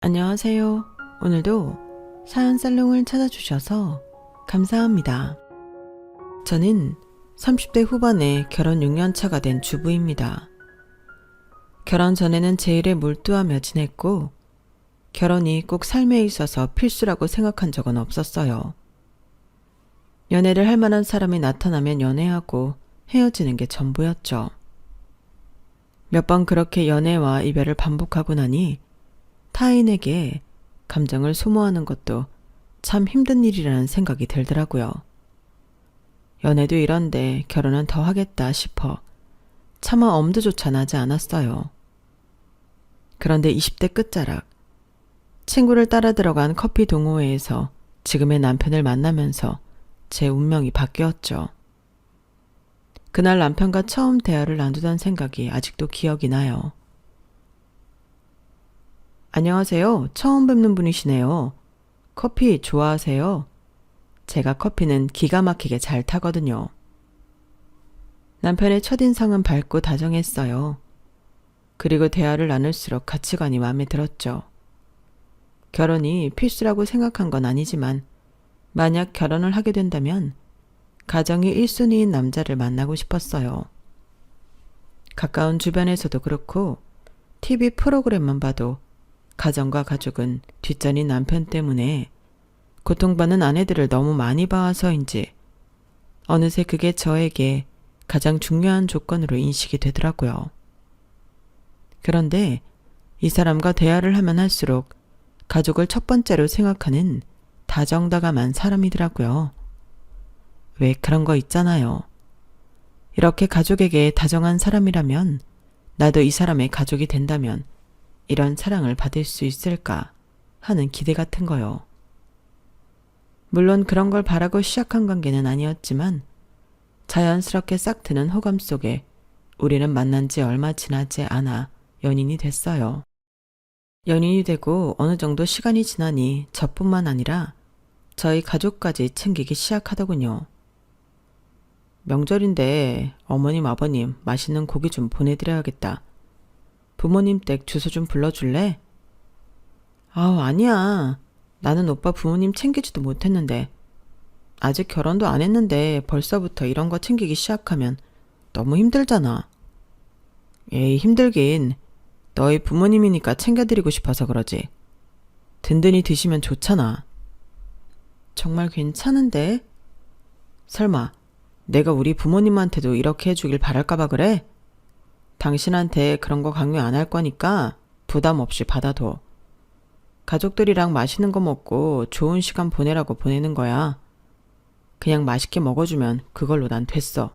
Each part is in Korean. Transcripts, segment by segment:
안녕하세요. 오늘도 사연 살롱을 찾아주셔서 감사합니다. 저는 30대 후반에 결혼 6년 차가 된 주부입니다. 결혼 전에는 제 일에 몰두하며 지냈고 결혼이 꼭 삶에 있어서 필수라고 생각한 적은 없었어요. 연애를 할 만한 사람이 나타나면 연애하고 헤어지는 게 전부였죠. 몇 번 그렇게 연애와 이별을 반복하고 나니 타인에게 감정을 소모하는 것도 참 힘든 일이라는 생각이 들더라고요. 연애도 이런데 결혼은 더 하겠다 싶어 차마 엄두조차 나지 않았어요. 그런데 20대 끝자락 친구를 따라 들어간 커피 동호회에서 지금의 남편을 만나면서 제 운명이 바뀌었죠. 그날 남편과 처음 대화를 나누던 생각이 아직도 기억이 나요. 안녕하세요. 처음 뵙는 분이시네요. 커피 좋아하세요? 제가 커피는 기가 막히게 잘 타거든요. 남편의 첫인상은 밝고 다정했어요. 그리고 대화를 나눌수록 가치관이 마음에 들었죠. 결혼이 필수라고 생각한 건 아니지만 만약 결혼을 하게 된다면 가정이 1순위인 남자를 만나고 싶었어요. 가까운 주변에서도 그렇고 TV 프로그램만 봐도 가정과 가족은 뒷전인 남편 때문에 고통받는 아내들을 너무 많이 봐와서인지 어느새 그게 저에게 가장 중요한 조건으로 인식이 되더라고요. 그런데 이 사람과 대화를 하면 할수록 가족을 첫 번째로 생각하는 다정다감한 사람이더라고요. 왜 그런 거 있잖아요. 이렇게 가족에게 다정한 사람이라면 나도 이 사람의 가족이 된다면 이런 사랑을 받을 수 있을까 하는 기대 같은 거요. 물론 그런 걸 바라고 시작한 관계는 아니었지만 자연스럽게 싹 트는 호감 속에 우리는 만난 지 얼마 지나지 않아 연인이 됐어요. 연인이 되고 어느 정도 시간이 지나니 저뿐만 아니라 저희 가족까지 챙기기 시작하더군요. 명절인데 어머님 아버님 맛있는 고기 좀 보내드려야겠다. 부모님 댁 주소 좀 불러줄래? 아니야. 나는 오빠 부모님 챙기지도 못했는데. 아직 결혼도 안 했는데 벌써부터 이런 거 챙기기 시작하면 너무 힘들잖아. 에이, 힘들긴. 너희 부모님이니까 챙겨드리고 싶어서 그러지. 든든히 드시면 좋잖아. 정말 괜찮은데? 설마 내가 우리 부모님한테도 이렇게 해주길 바랄까봐 그래? 당신한테 그런 거 강요 안 할 거니까 부담 없이 받아둬. 가족들이랑 맛있는 거 먹고 좋은 시간 보내라고 보내는 거야. 그냥 맛있게 먹어주면 그걸로 난 됐어.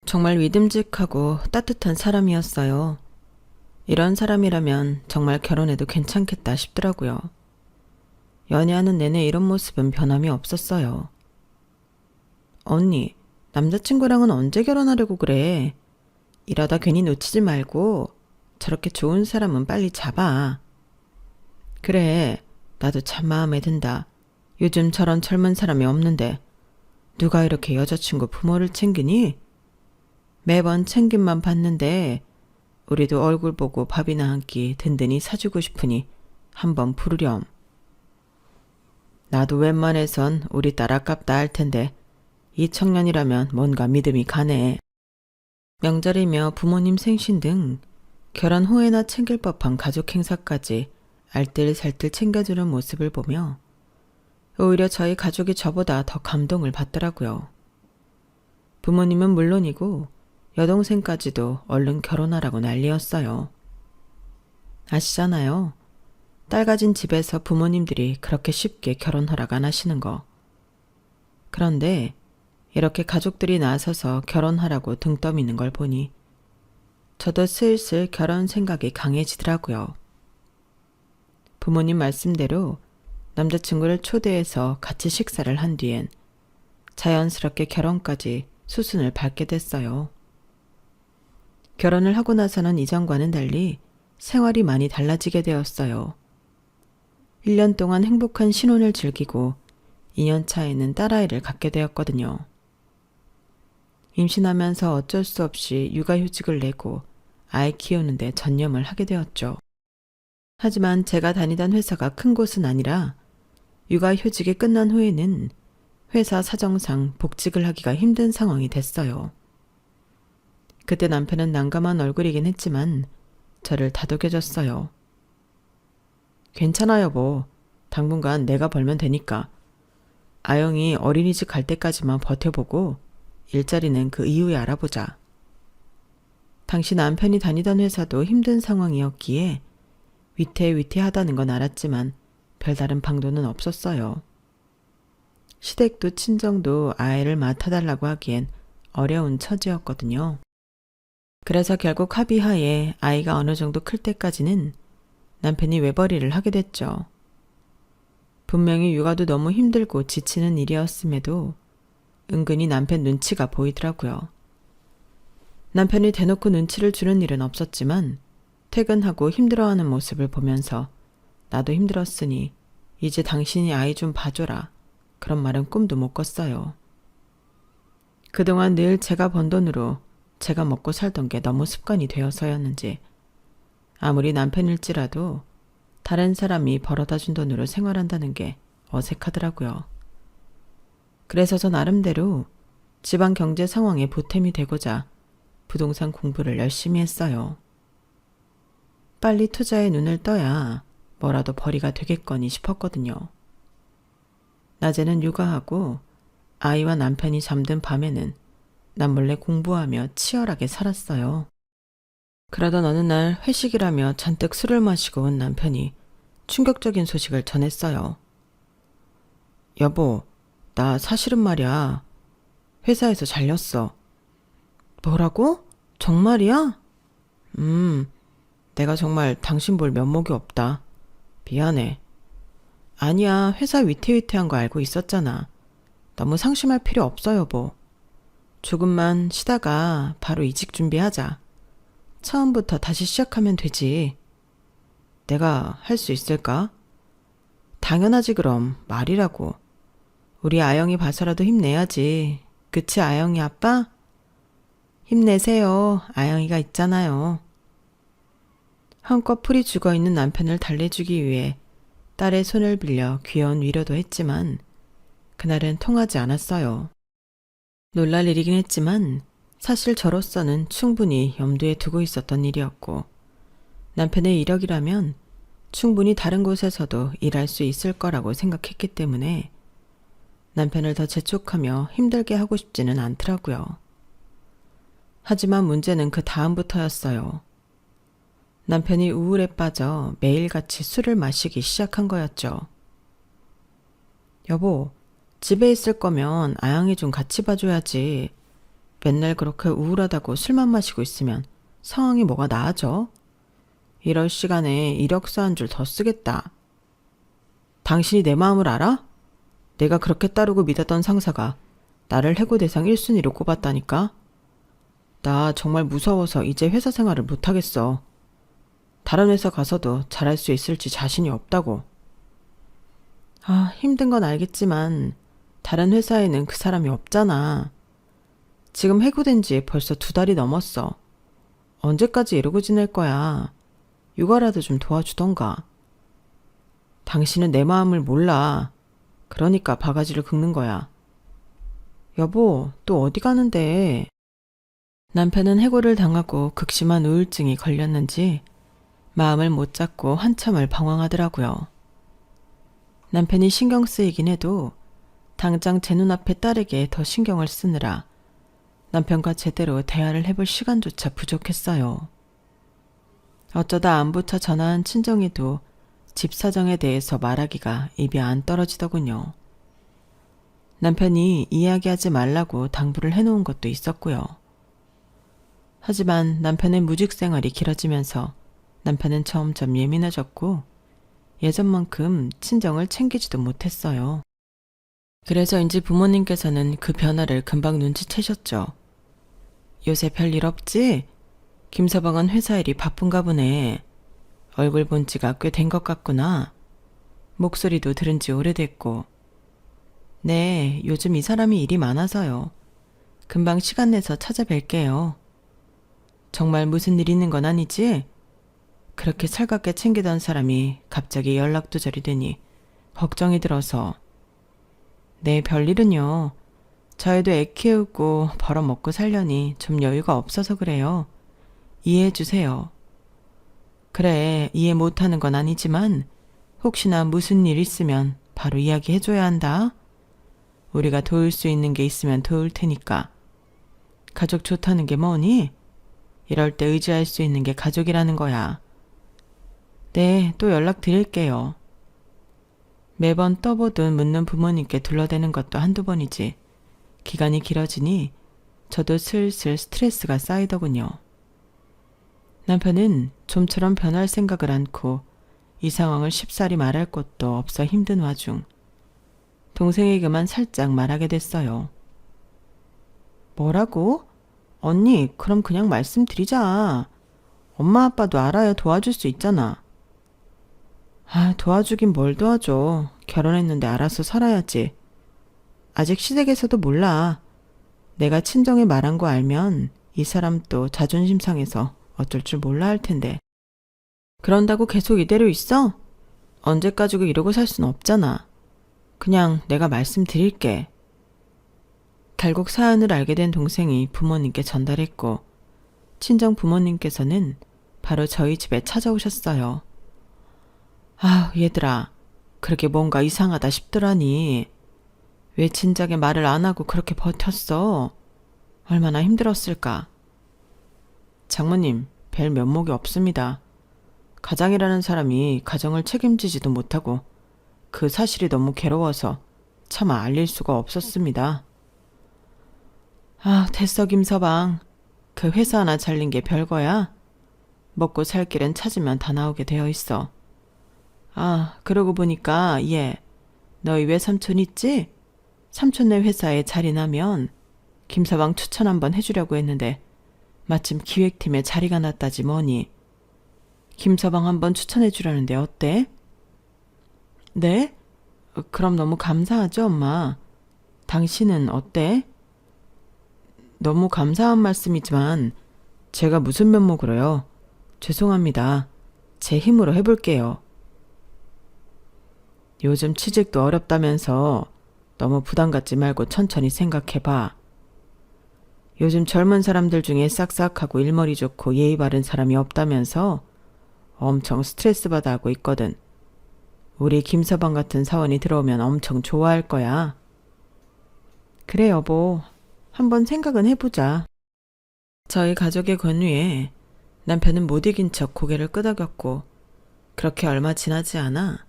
정말 믿음직하고 따뜻한 사람이었어요. 이런 사람이라면 정말 결혼해도 괜찮겠다 싶더라고요. 연애하는 내내 이런 모습은 변함이 없었어요. 언니, 남자친구랑은 언제 결혼하려고 그래? 이러다 괜히 놓치지 말고 저렇게 좋은 사람은 빨리 잡아. 그래, 나도 참 마음에 든다. 요즘 저런 젊은 사람이 없는데 누가 이렇게 여자친구 부모를 챙기니? 매번 챙김만 받는데 우리도 얼굴 보고 밥이나 한 끼 든든히 사주고 싶으니 한번 부르렴. 나도 웬만해선 우리 딸 아깝다 할 텐데 이 청년이라면 뭔가 믿음이 가네. 명절이며 부모님 생신 등 결혼 후에나 챙길 법한 가족 행사까지 알뜰살뜰 챙겨주는 모습을 보며 오히려 저희 가족이 저보다 더 감동을 받더라고요. 부모님은 물론이고 여동생까지도 얼른 결혼하라고 난리였어요. 아시잖아요. 딸 가진 집에서 부모님들이 그렇게 쉽게 결혼 허락 안 하시는 거. 그런데 이렇게 가족들이 나서서 결혼하라고 등 떠미는 걸 보니 저도 슬슬 결혼 생각이 강해지더라고요. 부모님 말씀대로 남자친구를 초대해서 같이 식사를 한 뒤엔 자연스럽게 결혼까지 수순을 밟게 됐어요. 결혼을 하고 나서는 이전과는 달리 생활이 많이 달라지게 되었어요. 1년 동안 행복한 신혼을 즐기고 2년 차에는 딸아이를 갖게 되었거든요. 임신하면서 어쩔 수 없이 육아휴직을 내고 아이 키우는데 전념을 하게 되었죠. 하지만 제가 다니던 회사가 큰 곳은 아니라 육아휴직이 끝난 후에는 회사 사정상 복직을 하기가 힘든 상황이 됐어요. 그때 남편은 난감한 얼굴이긴 했지만 저를 다독여줬어요. 괜찮아 여보. 당분간 내가 벌면 되니까. 아영이 어린이집 갈 때까지만 버텨보고 일자리는 그 이후에 알아보자. 당시 남편이 다니던 회사도 힘든 상황이었기에 위태위태하다는 건 알았지만 별다른 방도는 없었어요. 시댁도 친정도 아이를 맡아달라고 하기엔 어려운 처지였거든요. 그래서 결국 합의하에 아이가 어느 정도 클 때까지는 남편이 외벌이를 하게 됐죠. 분명히 육아도 너무 힘들고 지치는 일이었음에도 은근히 남편 눈치가 보이더라고요. 남편이 대놓고 눈치를 주는 일은 없었지만 퇴근하고 힘들어하는 모습을 보면서 나도 힘들었으니 이제 당신이 아이 좀 봐줘라. 그런 말은 꿈도 못 꿨어요. 그동안 늘 제가 번 돈으로 제가 먹고 살던 게 너무 습관이 되어서였는지 아무리 남편일지라도 다른 사람이 벌어다 준 돈으로 생활한다는 게 어색하더라고요. 그래서 저 나름대로 집안 경제 상황에 보탬이 되고자 부동산 공부를 열심히 했어요. 빨리 투자에 눈을 떠야 뭐라도 벌이가 되겠거니 싶었거든요. 낮에는 육아하고 아이와 남편이 잠든 밤에는 남몰래 공부하며 치열하게 살았어요. 그러던 어느 날 회식이라며 잔뜩 술을 마시고 온 남편이 충격적인 소식을 전했어요. 여보, 나 사실은 말이야. 회사에서 잘렸어. 뭐라고? 정말이야? 내가 정말 당신 볼 면목이 없다. 미안해. 아니야, 회사 위태위태한 거 알고 있었잖아. 너무 상심할 필요 없어, 여보. 조금만 쉬다가 바로 이직 준비하자. 처음부터 다시 시작하면 되지. 내가 할 수 있을까? 당연하지 그럼. 말이라고. 우리 아영이 봐서라도 힘내야지. 그치 아영이 아빠? 힘내세요. 아영이가 있잖아요. 한껏 풀이 죽어있는 남편을 달래주기 위해 딸의 손을 빌려 귀여운 위로도 했지만 그날은 통하지 않았어요. 놀랄 일이긴 했지만 사실 저로서는 충분히 염두에 두고 있었던 일이었고 남편의 이력이라면 충분히 다른 곳에서도 일할 수 있을 거라고 생각했기 때문에 남편을 더 재촉하며 힘들게 하고 싶지는 않더라고요. 하지만 문제는 그 다음부터였어요. 남편이 우울에 빠져 매일같이 술을 마시기 시작한 거였죠. 여보, 집에 있을 거면 아영이 좀 같이 봐줘야지. 맨날 그렇게 우울하다고 술만 마시고 있으면 상황이 뭐가 나아져? 이럴 시간에 이력서 한 줄 더 쓰겠다. 당신이 내 마음을 알아? 내가 그렇게 따르고 믿었던 상사가 나를 해고 대상 1순위로 꼽았다니까? 나 정말 무서워서 이제 회사 생활을 못하겠어. 다른 회사 가서도 잘할 수 있을지 자신이 없다고. 힘든 건 알겠지만 다른 회사에는 그 사람이 없잖아. 지금 해고된 지 벌써 2달이 넘었어. 언제까지 이러고 지낼 거야. 육아라도 좀 도와주던가. 당신은 내 마음을 몰라. 그러니까 바가지를 긁는 거야. 여보, 또 어디 가는데? 남편은 해고를 당하고 극심한 우울증이 걸렸는지 마음을 못 잡고 한참을 방황하더라고요. 남편이 신경 쓰이긴 해도 당장 제 눈앞에 딸에게 더 신경을 쓰느라 남편과 제대로 대화를 해볼 시간조차 부족했어요. 어쩌다 안부터 전화한 친정에도 집 사정에 대해서 말하기가 입이 안 떨어지더군요. 남편이 이야기하지 말라고 당부를 해놓은 것도 있었고요. 하지만 남편의 무직 생활이 길어지면서 남편은 점점 예민해졌고 예전만큼 친정을 챙기지도 못했어요. 그래서인지 부모님께서는 그 변화를 금방 눈치채셨죠. 요새 별일 없지? 김서방은 회사 일이 바쁜가 보네. 얼굴 본 지가 꽤 된 것 같구나. 목소리도 들은 지 오래됐고. 네, 요즘 이 사람이 일이 많아서요. 금방 시간 내서 찾아뵐게요. 정말 무슨 일 있는 건 아니지? 그렇게 살갑게 챙기던 사람이 갑자기 연락 두절이 되니 걱정이 들어서. 네, 별일은요. 저희도 애 키우고 벌어먹고 살려니 좀 여유가 없어서 그래요. 이해해 주세요. 그래, 이해 못하는 건 아니지만 혹시나 무슨 일 있으면 바로 이야기해 줘야 한다. 우리가 도울 수 있는 게 있으면 도울 테니까. 가족 좋다는 게 뭐니? 이럴 때 의지할 수 있는 게 가족이라는 거야. 네, 또 연락 드릴게요. 매번 떠보든 묻는 부모님께 둘러대는 것도 한두 번이지. 기간이 길어지니 저도 슬슬 스트레스가 쌓이더군요. 남편은 좀처럼 변할 생각을 않고 이 상황을 쉽사리 말할 것도 없어 힘든 와중 동생에게만 살짝 말하게 됐어요. 뭐라고? 언니, 그럼 그냥 말씀드리자. 엄마 아빠도 알아야 도와줄 수 있잖아. 도와주긴 뭘 도와줘. 결혼했는데 알아서 살아야지. 아직 시댁에서도 몰라. 내가 친정에 말한 거 알면 이 사람도 자존심 상해서 어쩔 줄 몰라 할 텐데. 그런다고 계속 이대로 있어? 언제까지고 이러고 살 순 없잖아. 그냥 내가 말씀드릴게. 결국 사연을 알게 된 동생이 부모님께 전달했고 친정 부모님께서는 바로 저희 집에 찾아오셨어요. 얘들아, 그렇게 뭔가 이상하다 싶더라니. 왜 진작에 말을 안 하고 그렇게 버텼어? 얼마나 힘들었을까? 장모님, 별 면목이 없습니다. 가장이라는 사람이 가정을 책임지지도 못하고 그 사실이 너무 괴로워서 차마 알릴 수가 없었습니다. 됐어 김서방. 그 회사 하나 잘린 게 별거야? 먹고 살 길은 찾으면 다 나오게 되어 있어. 그러고 보니까 너희 외삼촌 있지? 삼촌네 회사에 자리 나면 김서방 추천 한번 해주려고 했는데 마침 기획팀에 자리가 났다지 뭐니. 김서방 한번 추천해주려는데 어때? 네? 그럼 너무 감사하죠, 엄마. 당신은 어때? 너무 감사한 말씀이지만 제가 무슨 면목으로요? 죄송합니다. 제 힘으로 해볼게요. 요즘 취직도 어렵다면서 너무 부담 갖지 말고 천천히 생각해봐. 요즘 젊은 사람들 중에 싹싹하고 일머리 좋고 예의 바른 사람이 없다면서 엄청 스트레스 받아 하고 있거든. 우리 김서방 같은 사원이 들어오면 엄청 좋아할 거야. 그래 여보, 한번 생각은 해보자. 저희 가족의 권유에 남편은 못 이긴 척 고개를 끄덕였고 그렇게 얼마 지나지 않아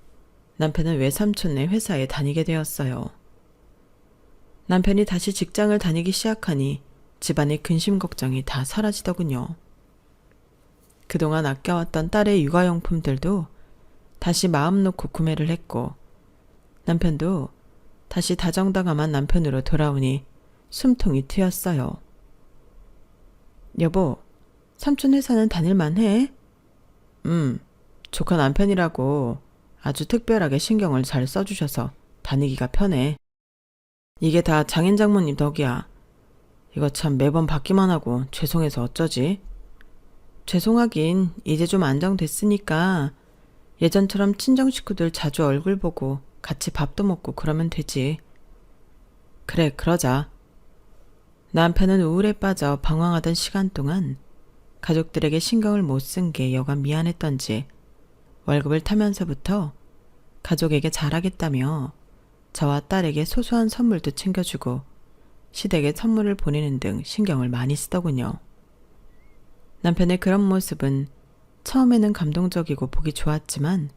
남편은 외삼촌네 회사에 다니게 되었어요. 남편이 다시 직장을 다니기 시작하니 집안의 근심 걱정이 다 사라지더군요. 그동안 아껴왔던 딸의 육아용품들도 다시 마음 놓고 구매를 했고 남편도 다시 다정다감한 남편으로 돌아오니 숨통이 트였어요. 여보, 삼촌 회사는 다닐만 해? 조카 남편이라고 아주 특별하게 신경을 잘 써주셔서 다니기가 편해. 이게 다 장인 장모님 덕이야. 이거 참 매번 받기만 하고 죄송해서 어쩌지? 죄송하긴 이제 좀 안정됐으니까 예전처럼 친정 식구들 자주 얼굴 보고 같이 밥도 먹고 그러면 되지. 그래, 그러자. 남편은 우울에 빠져 방황하던 시간 동안 가족들에게 신경을 못 쓴 게 여간 미안했던지 월급을 타면서부터 가족에게 잘하겠다며 저와 딸에게 소소한 선물도 챙겨주고 시댁에 선물을 보내는 등 신경을 많이 쓰더군요. 남편의 그런 모습은 처음에는 감동적이고 보기 좋았지만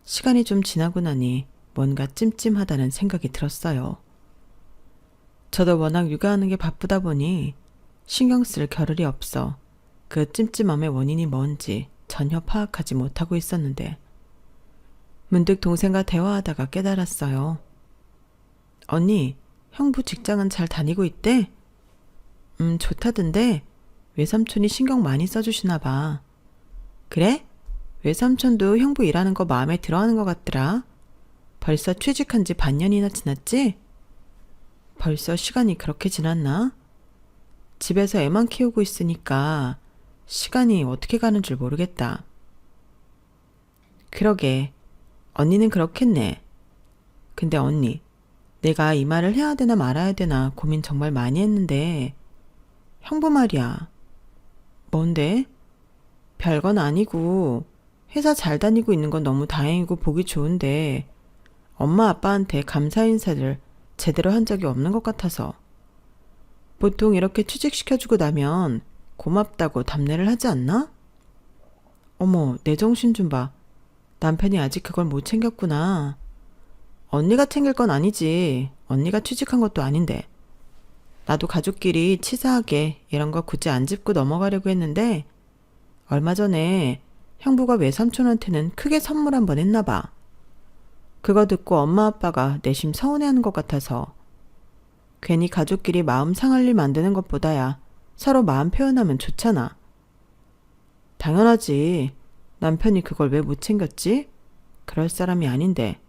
시간이 좀 지나고 나니 뭔가 찜찜하다는 생각이 들었어요. 저도 워낙 육아하는 게 바쁘다 보니 신경 쓸 겨를이 없어 그 찜찜함의 원인이 뭔지 전혀 파악하지 못하고 있었는데 문득 동생과 대화하다가 깨달았어요. 언니, 형부 직장은 잘 다니고 있대? 좋다던데 외삼촌이 신경 많이 써주시나 봐. 그래? 외삼촌도 형부 일하는 거 마음에 들어하는 것 같더라. 벌써 취직한 지 반년이나 지났지? 벌써 시간이 그렇게 지났나? 집에서 애만 키우고 있으니까 시간이 어떻게 가는 줄 모르겠다. 그러게, 언니는 그렇겠네. 근데 언니, 내가 이 말을 해야 되나 말아야 되나 고민 정말 많이 했는데, 형부 말이야. 뭔데? 별건 아니고, 회사 잘 다니고 있는 건 너무 다행이고 보기 좋은데, 엄마 아빠한테 감사 인사를 제대로 한 적이 없는 것 같아서. 보통 이렇게 취직시켜주고 나면 고맙다고 답례를 하지 않나? 어머, 내 정신 좀 봐. 남편이 아직 그걸 못 챙겼구나. 언니가 챙길 건 아니지. 언니가 취직한 것도 아닌데. 나도 가족끼리 치사하게 이런 거 굳이 안 짚고 넘어가려고 했는데 얼마 전에 형부가 외삼촌한테는 크게 선물 한 번 했나 봐. 그거 듣고 엄마 아빠가 내심 서운해하는 것 같아서 괜히 가족끼리 마음 상할 일 만드는 것보다야 서로 마음 표현하면 좋잖아. 당연하지. 남편이 그걸 왜 못 챙겼지? 그럴 사람이 아닌데.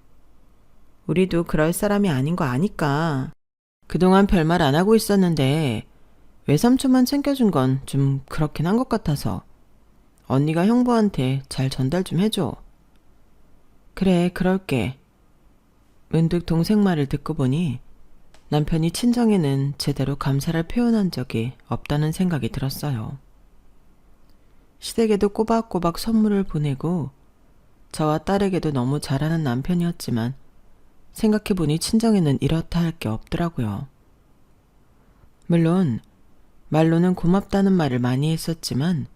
우리도 그럴 사람이 아닌 거 아니까. 그동안 별말 안 하고 있었는데 외삼촌만 챙겨준 건 좀 그렇긴 한 것 같아서 언니가 형부한테 잘 전달 좀 해줘. 그래, 그럴게. 문득 동생 말을 듣고 보니 남편이 친정에는 제대로 감사를 표현한 적이 없다는 생각이 들었어요. 시댁에도 꼬박꼬박 선물을 보내고 저와 딸에게도 너무 잘하는 남편이었지만 생각해보니 친정에는 이렇다 할 게 없더라고요. 물론 말로는 고맙다는 말을 많이 했었지만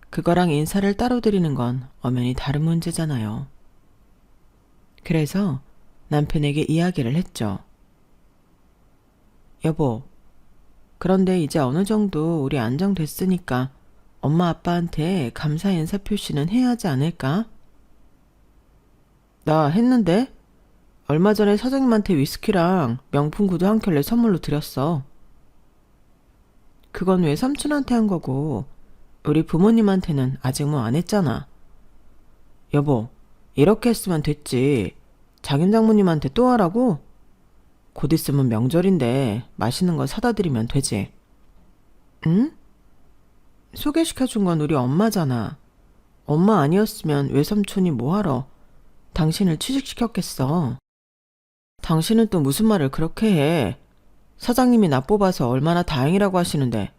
그거랑 인사를 따로 드리는 건 엄연히 다른 문제잖아요. 그래서 남편에게 이야기를 했죠. 여보, 그런데 이제 어느 정도 우리 안정됐으니까 엄마 아빠한테 감사 인사 표시는 해야 하지 않을까? 나 했는데? 얼마 전에 사장님한테 위스키랑 명품 구두 한 켤레 선물로 드렸어. 그건 왜 삼촌한테 한 거고 우리 부모님한테는 아직 뭐 안 했잖아. 여보, 이렇게 했으면 됐지. 장인 장모님한테 또 하라고? 곧 있으면 명절인데 맛있는 거 사다 드리면 되지. 응? 소개시켜준 건 우리 엄마잖아. 엄마 아니었으면 외삼촌이 뭐하러 당신을 취직시켰겠어. 당신은 또 무슨 말을 그렇게 해. 사장님이 나 뽑아서 얼마나 다행이라고 하시는데.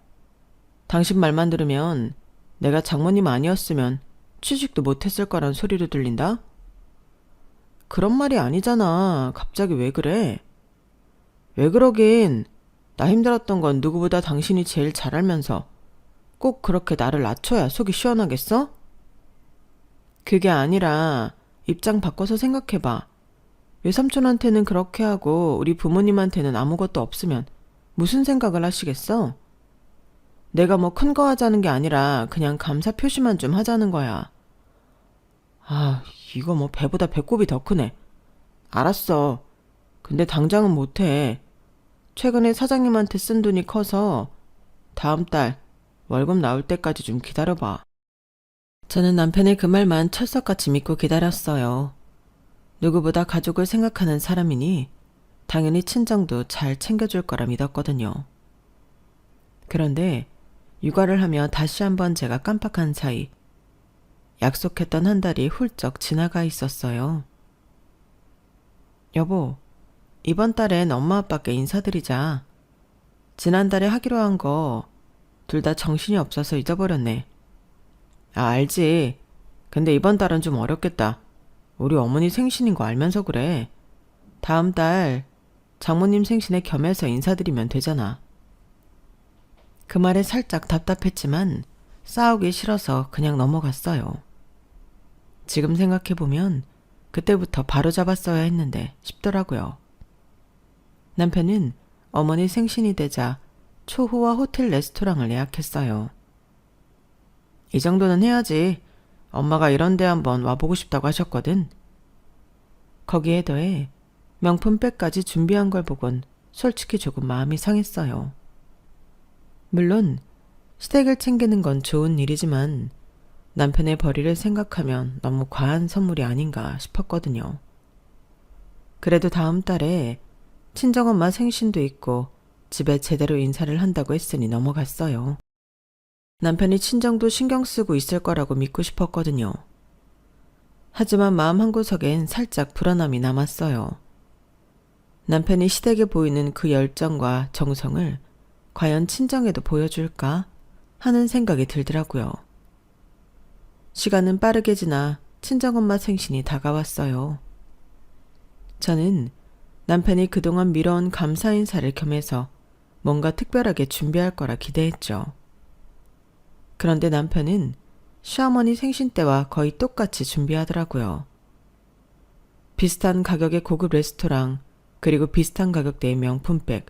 당신 말만 들으면 내가 장모님 아니었으면 취직도 못했을 거란 소리로 들린다? 그런 말이 아니잖아. 갑자기 왜 그래? 왜 그러긴. 나 힘들었던 건 누구보다 당신이 제일 잘 알면서 꼭 그렇게 나를 낮춰야 속이 시원하겠어? 그게 아니라 입장 바꿔서 생각해봐. 외삼촌한테는 그렇게 하고 우리 부모님한테는 아무것도 없으면 무슨 생각을 하시겠어? 내가 뭐 큰 거 하자는 게 아니라 그냥 감사 표시만 좀 하자는 거야. 아, 이거 뭐 배보다 배꼽이 더 크네. 알았어. 근데 당장은 못해. 최근에 사장님한테 쓴 돈이 커서 다음 달 월급 나올 때까지 좀 기다려봐. 저는 남편의 그 말만 철석같이 믿고 기다렸어요. 누구보다 가족을 생각하는 사람이니 당연히 친정도 잘 챙겨줄 거라 믿었거든요. 그런데 육아를 하며 다시 한번 제가 깜빡한 사이 약속했던 한 달이 훌쩍 지나가 있었어요. 여보, 이번 달엔 엄마 아빠께 인사드리자. 지난달에 하기로 한 거 둘 다 정신이 없어서 잊어버렸네. 아, 알지. 근데 이번 달은 좀 어렵겠다. 우리 어머니 생신인 거 알면서 그래. 다음 달 장모님 생신에 겸해서 인사드리면 되잖아. 그 말에 살짝 답답했지만 싸우기 싫어서 그냥 넘어갔어요. 지금 생각해보면 그때부터 바로 잡았어야 했는데 싶더라고요. 남편은 어머니 생신이 되자 초호화 호텔 레스토랑을 예약했어요. 이 정도는 해야지. 엄마가 이런 데 한번 와보고 싶다고 하셨거든. 거기에 더해 명품백까지 준비한 걸 보곤 솔직히 조금 마음이 상했어요. 물론 시댁을 챙기는 건 좋은 일이지만 남편의 벌이를 생각하면 너무 과한 선물이 아닌가 싶었거든요. 그래도 다음 달에 친정엄마 생신도 있고 집에 제대로 인사를 한다고 했으니 넘어갔어요. 남편이 친정도 신경 쓰고 있을 거라고 믿고 싶었거든요. 하지만 마음 한구석엔 살짝 불안함이 남았어요. 남편이 시댁에 보이는 그 열정과 정성을 과연 친정에도 보여줄까 하는 생각이 들더라고요. 시간은 빠르게 지나 친정엄마 생신이 다가왔어요. 저는 남편이 그동안 미뤄온 감사 인사를 겸해서 뭔가 특별하게 준비할 거라 기대했죠. 그런데 남편은 시어머니 생신 때와 거의 똑같이 준비하더라고요. 비슷한 가격의 고급 레스토랑, 그리고 비슷한 가격대의 명품백.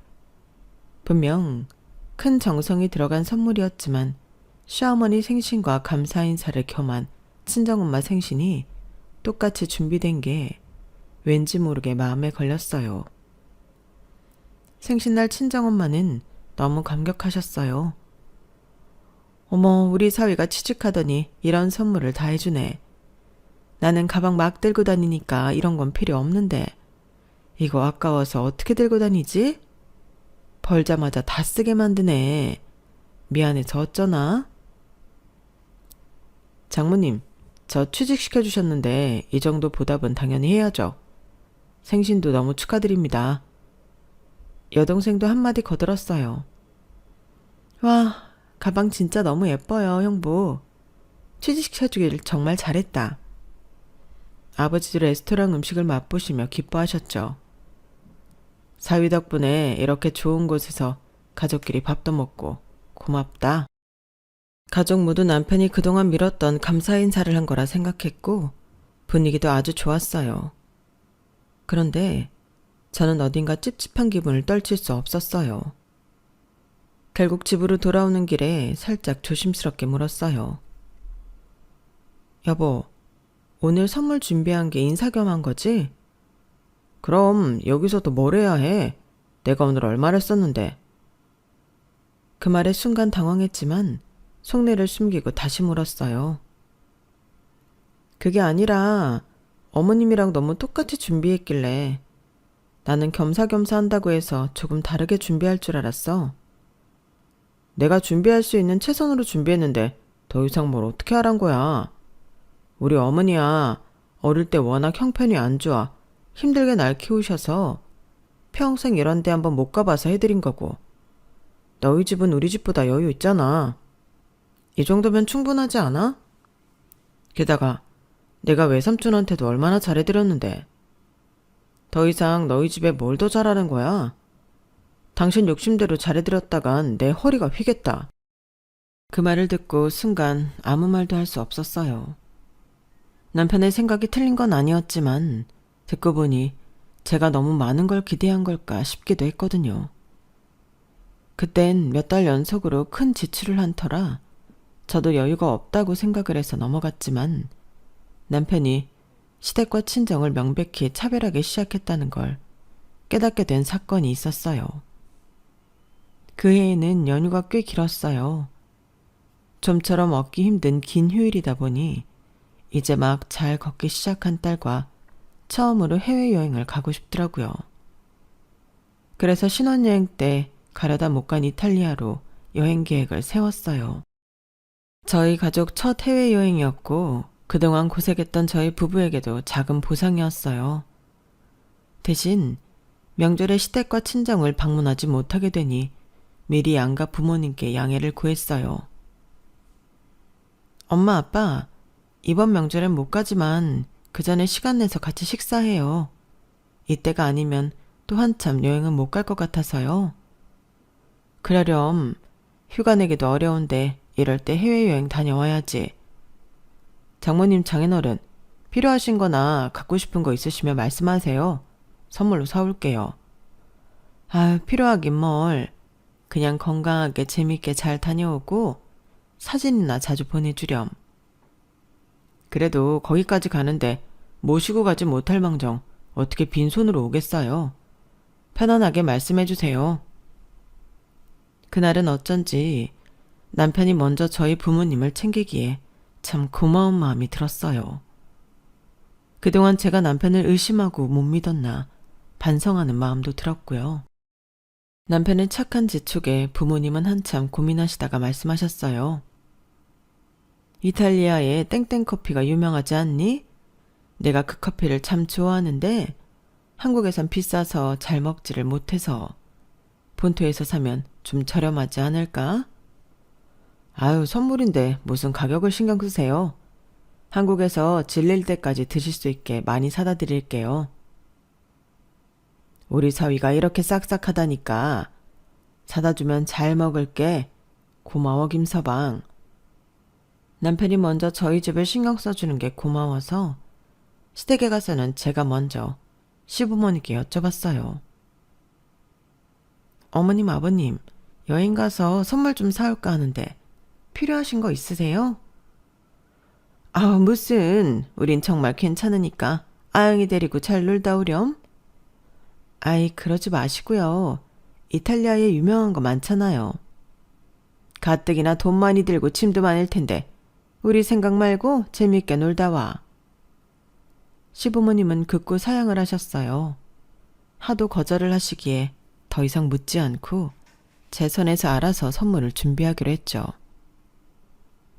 분명 큰 정성이 들어간 선물이었지만 시어머니 생신과 감사 인사를 겸한 친정엄마 생신이 똑같이 준비된 게 왠지 모르게 마음에 걸렸어요. 생신날 친정엄마는 너무 감격하셨어요. 어머, 우리 사위가 취직하더니 이런 선물을 다 해주네. 나는 가방 막 들고 다니니까 이런 건 필요 없는데 이거 아까워서 어떻게 들고 다니지? 벌자마자 다 쓰게 만드네. 미안해서 어쩌나? 장모님, 저 취직시켜주셨는데 이 정도 보답은 당연히 해야죠. 생신도 너무 축하드립니다. 여동생도 한마디 거들었어요. 와, 가방 진짜 너무 예뻐요, 형부. 취직시켜주길 정말 잘했다. 아버지도 레스토랑 음식을 맛보시며 기뻐하셨죠. 사위 덕분에 이렇게 좋은 곳에서 가족끼리 밥도 먹고 고맙다. 가족 모두 남편이 그동안 미뤘던 감사 인사를 한 거라 생각했고 분위기도 아주 좋았어요. 그런데 저는 어딘가 찝찝한 기분을 떨칠 수 없었어요. 결국 집으로 돌아오는 길에 살짝 조심스럽게 물었어요. 여보, 오늘 선물 준비한 게 인사 겸 한 거지? 그럼 여기서도 뭘 해야 해? 내가 오늘 얼마를 썼는데. 그 말에 순간 당황했지만 속내를 숨기고 다시 물었어요. 그게 아니라 어머님이랑 너무 똑같이 준비했길래 나는 겸사겸사 한다고 해서 조금 다르게 준비할 줄 알았어. 내가 준비할 수 있는 최선으로 준비했는데 더 이상 뭘 어떻게 하란 거야. 우리 어머니야 어릴 때 워낙 형편이 안 좋아 힘들게 날 키우셔서 평생 이런 데 한번 못 가봐서 해드린 거고 너희 집은 우리 집보다 여유 있잖아. 이 정도면 충분하지 않아? 게다가 내가 외삼촌한테도 얼마나 잘해드렸는데 더 이상 너희 집에 뭘 더 잘하는 거야? 당신 욕심대로 잘해드렸다간 내 허리가 휘겠다. 그 말을 듣고 순간 아무 말도 할 수 없었어요. 남편의 생각이 틀린 건 아니었지만 듣고 보니 제가 너무 많은 걸 기대한 걸까 싶기도 했거든요. 그땐 몇 달 연속으로 큰 지출을 한 터라 저도 여유가 없다고 생각을 해서 넘어갔지만 남편이 시댁과 친정을 명백히 차별하기 시작했다는 걸 깨닫게 된 사건이 있었어요. 그 해에는 연휴가 꽤 길었어요. 좀처럼 얻기 힘든 긴 휴일이다 보니 이제 막 잘 걷기 시작한 딸과 처음으로 해외여행을 가고 싶더라고요. 그래서 신혼여행 때 가려다 못 간 이탈리아로 여행 계획을 세웠어요. 저희 가족 첫 해외여행이었고 그동안 고생했던 저희 부부에게도 작은 보상이었어요. 대신 명절에 시댁과 친정을 방문하지 못하게 되니 미리 양가 부모님께 양해를 구했어요. 엄마, 아빠, 이번 명절엔 못 가지만 그 전에 시간 내서 같이 식사해요. 이때가 아니면 또 한참 여행은 못 갈 것 같아서요. 그러렴. 휴가 내기도 어려운데 이럴 때 해외여행 다녀와야지. 장모님, 장인어른, 필요하신 거나 갖고 싶은 거 있으시면 말씀하세요. 선물로 사올게요. 아유, 필요하긴 뭘. 그냥 건강하게 재밌게 잘 다녀오고 사진이나 자주 보내주렴. 그래도 거기까지 가는데 모시고 가지 못할 망정 어떻게 빈손으로 오겠어요. 편안하게 말씀해주세요. 그날은 어쩐지 남편이 먼저 저희 부모님을 챙기기에 참 고마운 마음이 들었어요. 그동안 제가 남편을 의심하고 못 믿었나 반성하는 마음도 들었고요. 남편의 착한 지축에 부모님은 한참 고민하시다가 말씀하셨어요. 이탈리아에 땡땡 커피가 유명하지 않니? 내가 그 커피를 참 좋아하는데 한국에선 비싸서 잘 먹지를 못해서 본토에서 사면 좀 저렴하지 않을까? 아유, 선물인데 무슨 가격을 신경 쓰세요? 한국에서 질릴 때까지 드실 수 있게 많이 사다 드릴게요. 우리 사위가 이렇게 싹싹하다니까. 사다 주면 잘 먹을게. 고마워, 김서방. 남편이 먼저 저희 집을 신경 써주는 게 고마워서 시댁에 가서는 제가 먼저 시부모님께 여쭤봤어요. 어머님, 아버님, 여행 가서 선물 좀 사올까 하는데 필요하신 거 있으세요? 아, 무슨. 우린 정말 괜찮으니까 아영이 데리고 잘 놀다 오렴. 아이, 그러지 마시고요. 이탈리아에 유명한 거 많잖아요. 가뜩이나 돈 많이 들고 짐도 많을 텐데 우리 생각 말고 재미있게 놀다 와. 시부모님은 극구 사양을 하셨어요. 하도 거절을 하시기에 더 이상 묻지 않고 제 선에서 알아서 선물을 준비하기로 했죠.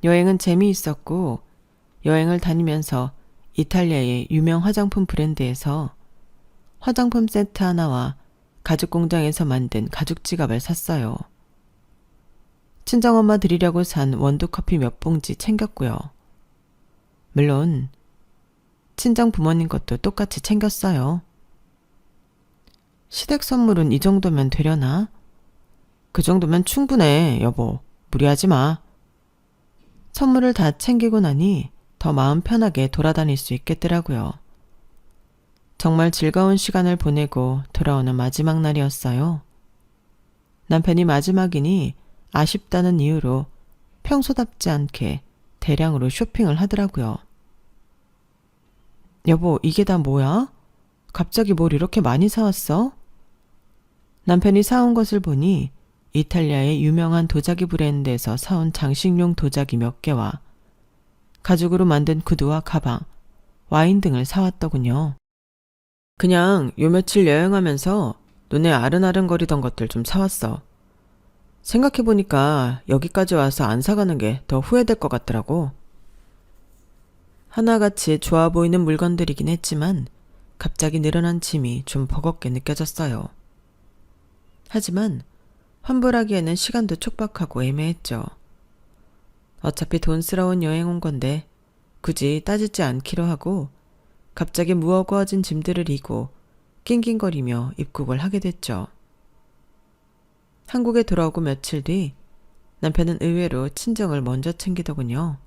여행은 재미있었고 여행을 다니면서 이탈리아의 유명 화장품 브랜드에서 화장품 세트 하나와 가죽 공장에서 만든 가죽 지갑을 샀어요. 친정엄마 드리려고 산 원두커피 몇 봉지 챙겼고요. 물론 친정 부모님 것도 똑같이 챙겼어요. 시댁 선물은 이 정도면 되려나? 그 정도면 충분해, 여보. 무리하지 마. 선물을 다 챙기고 나니 더 마음 편하게 돌아다닐 수 있겠더라고요. 정말 즐거운 시간을 보내고 돌아오는 마지막 날이었어요. 남편이 마지막이니 아쉽다는 이유로 평소답지 않게 대량으로 쇼핑을 하더라고요. 여보, 이게 다 뭐야? 갑자기 뭘 이렇게 많이 사왔어? 남편이 사온 것을 보니 이탈리아의 유명한 도자기 브랜드에서 사온 장식용 도자기 몇 개와 가죽으로 만든 구두와 가방, 와인 등을 사왔더군요. 그냥 요 며칠 여행하면서 눈에 아른아른거리던 것들 좀 사왔어. 생각해보니까 여기까지 와서 안 사가는 게 더 후회될 것 같더라고. 하나같이 좋아 보이는 물건들이긴 했지만 갑자기 늘어난 짐이 좀 버겁게 느껴졌어요. 하지만 환불하기에는 시간도 촉박하고 애매했죠. 어차피 돈스러운 여행 온 건데 굳이 따지지 않기로 하고 갑자기 무거워진 짐들을 이고 낑낑거리며 입국을 하게 됐죠. 한국에 돌아오고 며칠 뒤 남편은 의외로 친정을 먼저 챙기더군요.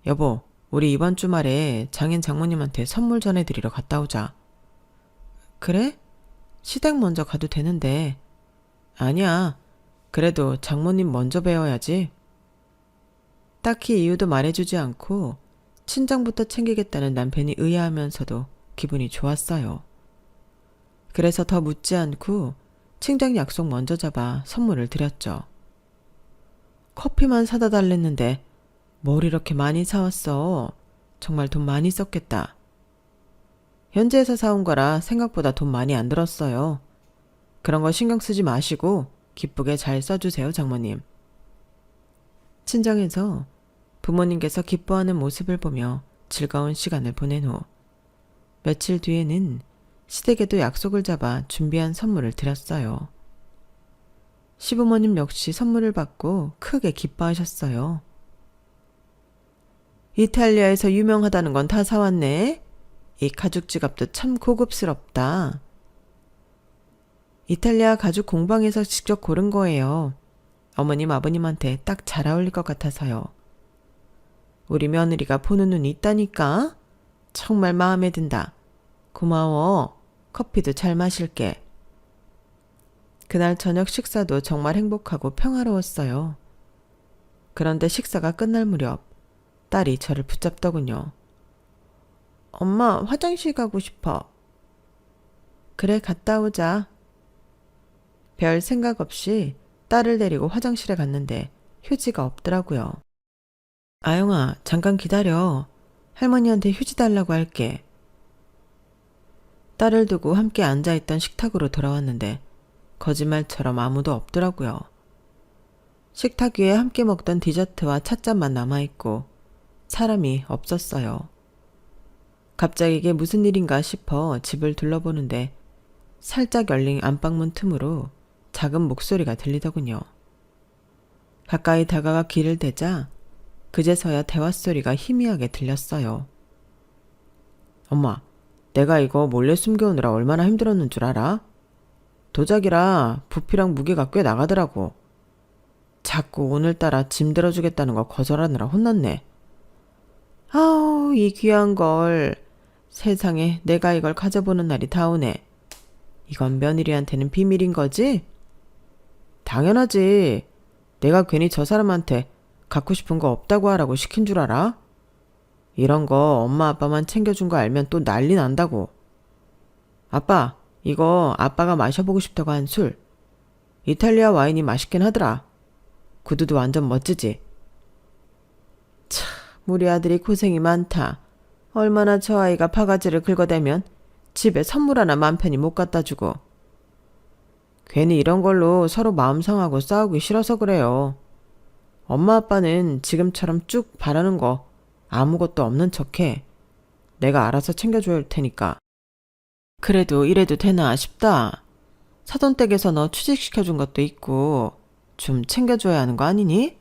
여보, 우리 이번 주말에 장인 장모님한테 선물 전해드리러 갔다 오자. 그래? 시댁 먼저 가도 되는데. 아니야. 그래도 장모님 먼저 배워야지. 딱히 이유도 말해주지 않고 친정부터 챙기겠다는 남편이 의아하면서도 기분이 좋았어요. 그래서 더 묻지 않고 친정 약속 먼저 잡아 선물을 드렸죠. 커피만 사다 달랬는데 뭘 이렇게 많이 사왔어. 정말 돈 많이 썼겠다. 현지에서 사온 거라 생각보다 돈 많이 안 들었어요. 그런 거 신경 쓰지 마시고 기쁘게 잘 써주세요, 장모님. 친정에서 부모님께서 기뻐하는 모습을 보며 즐거운 시간을 보낸 후 며칠 뒤에는 시댁에도 약속을 잡아 준비한 선물을 드렸어요. 시부모님 역시 선물을 받고 크게 기뻐하셨어요. 이탈리아에서 유명하다는 건 다 사왔네. 이 가죽 지갑도 참 고급스럽다. 이탈리아 가죽 공방에서 직접 고른 거예요. 어머님, 아버님한테 딱 잘 어울릴 것 같아서요. 우리 며느리가 보는 눈이 있다니까? 정말 마음에 든다. 고마워. 커피도 잘 마실게. 그날 저녁 식사도 정말 행복하고 평화로웠어요. 그런데 식사가 끝날 무렵 딸이 저를 붙잡더군요. 엄마, 화장실 가고 싶어. 그래, 갔다 오자. 별 생각 없이 딸을 데리고 화장실에 갔는데 휴지가 없더라고요. 아영아, 잠깐 기다려. 할머니한테 휴지 달라고 할게. 딸을 두고 함께 앉아있던 식탁으로 돌아왔는데 거짓말처럼 아무도 없더라고요. 식탁 위에 함께 먹던 디저트와 찻잔만 남아있고 사람이 없었어요. 갑자기 이게 무슨 일인가 싶어 집을 둘러보는데 살짝 열린 안방문 틈으로 작은 목소리가 들리더군요. 가까이 다가가 귀를 대자 그제서야 대화 소리가 희미하게 들렸어요. 엄마, 내가 이거 몰래 숨겨오느라 얼마나 힘들었는 줄 알아? 도자기라 부피랑 무게가 꽤 나가더라고. 자꾸 오늘따라 짐 들어주겠다는 거 거절하느라 혼났네. 아우, 이 귀한 걸. 세상에 내가 이걸 가져보는 날이 다오네. 이건 며느리한테는 비밀인 거지? 당연하지. 내가 괜히 저 사람한테 갖고 싶은 거 없다고 하라고 시킨 줄 알아? 이런 거 엄마 아빠만 챙겨준 거 알면 또 난리 난다고. 아빠, 이거 아빠가 마셔보고 싶다고 한 술. 이탈리아 와인이 맛있긴 하더라. 구두도 완전 멋지지? 참, 우리 아들이 고생이 많다. 얼마나 저 아이가 바가지를 긁어대면 집에 선물 하나 맘 편히 못 갖다 주고. 괜히 이런 걸로 서로 마음 상하고 싸우기 싫어서 그래요. 엄마 아빠는 지금처럼 쭉 바라는 거 아무것도 없는 척해. 내가 알아서 챙겨줘야 할 테니까. 그래도 이래도 되나 싶다. 사돈댁에서 너 취직시켜준 것도 있고 좀 챙겨줘야 하는 거 아니니?